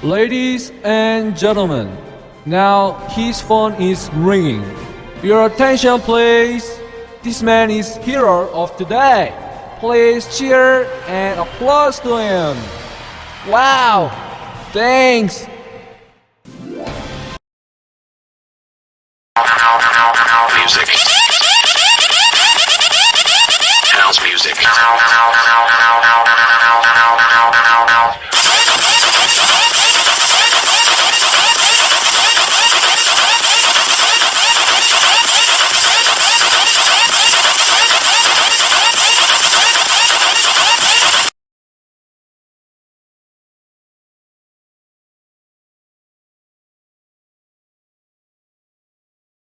Ladies and gentlemen, now his phone is ringing. Your attention please. This man is hero of the day. Please cheer and applause to him. Wow! Thanks! Music. House music.